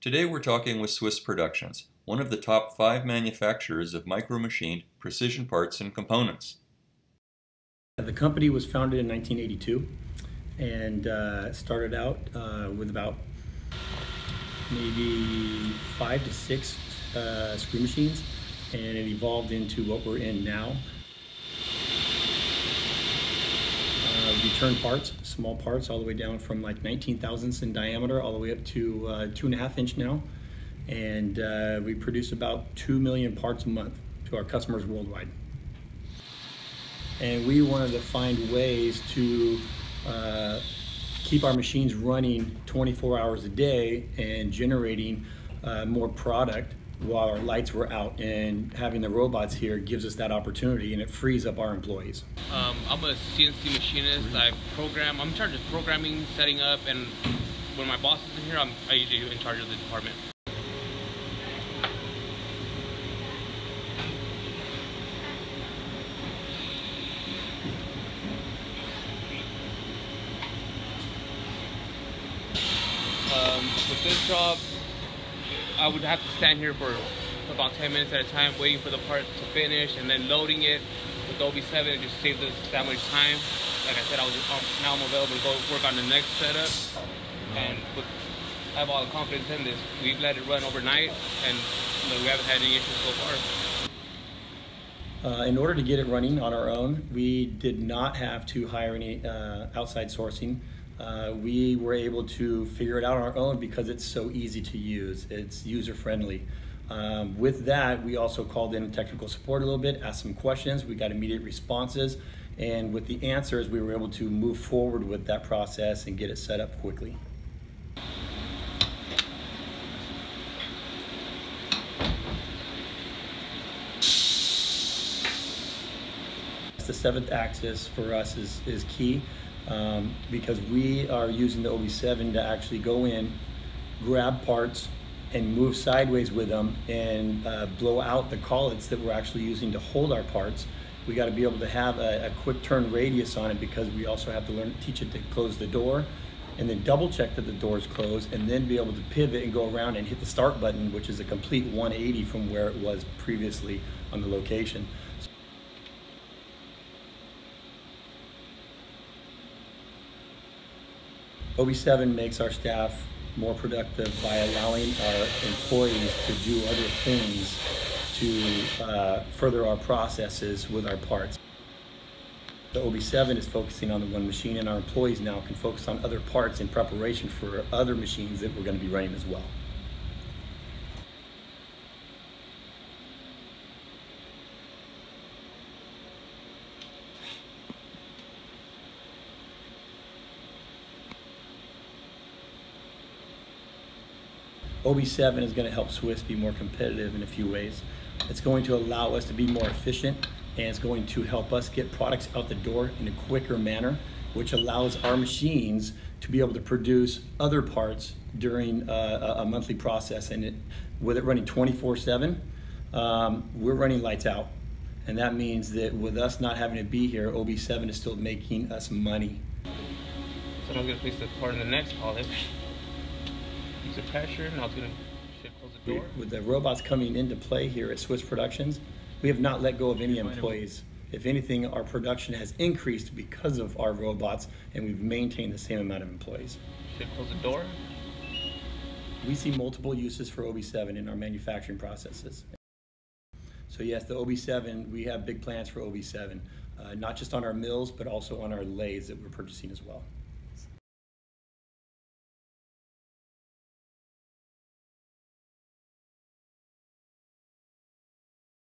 Today we're talking with Swiss Productions, one of the top 5 manufacturers of micro-machined precision parts and components. The company was founded in 1982 and started out with about maybe 5 to 6 screw machines, and it evolved into what we're in now. We turn parts, small parts, all the way down from like 19 thousandths in diameter all the way up to 2.5 inch now, and we produce about 2 million parts a month to our customers worldwide. And we wanted to find ways to keep our machines running 24 hours a day and generating more product while our lights were out, and having the robots here gives us that opportunity, and it frees up our employees. I'm a CNC machinist. I'm in charge of programming, setting up, and when my boss isn't here, I'm usually in charge of the department. With this job, I would have to stand here for about 10 minutes at a time waiting for the part to finish, and then loading it with OB7. It just saves us that much time. Like I said, now I'm available to go work on the next setup, and I have all the confidence in this. We've let it run overnight, and we haven't had any issues so far. In order to get it running on our own, we did not have to hire any outside sourcing. We were able to figure it out on our own because it's so easy to use. It's user-friendly. With that, we also called in technical support a little bit, asked some questions, we got immediate responses, and with the answers, we were able to move forward with that process and get it set up quickly. The 7th axis for us is key. Because we are using the OB7 to actually go in, grab parts, and move sideways with them and blow out the collets that we're actually using to hold our parts. We got to be able to have a quick turn radius on it, because we also have to teach it to close the door and then double check that the door is closed, and then be able to pivot and go around and hit the start button, which is a complete 180 from where it was previously on the location. OB7 makes our staff more productive by allowing our employees to do other things to further our processes with our parts. The OB7 is focusing on the one machine, and our employees now can focus on other parts in preparation for other machines that we're going to be running as well. OB7 is going to help Swiss be more competitive in a few ways. It's going to allow us to be more efficient, and it's going to help us get products out the door in a quicker manner, which allows our machines to be able to produce other parts during a monthly process. And with it running 24/7, we're running lights out. And that means that with us not having to be here, OB7 is still making us money. So I'm going to place the part in the next collet. Use the pressure, now it's going to close the door. With the robots coming into play here at Swiss Productions, we have not let go of any employees. If anything, our production has increased because of our robots, and we've maintained the same amount of employees. Should close the door. We see multiple uses for OB7 in our manufacturing processes. So yes, the OB7, we have big plans for OB7, not just on our mills, but also on our lathes that we're purchasing as well.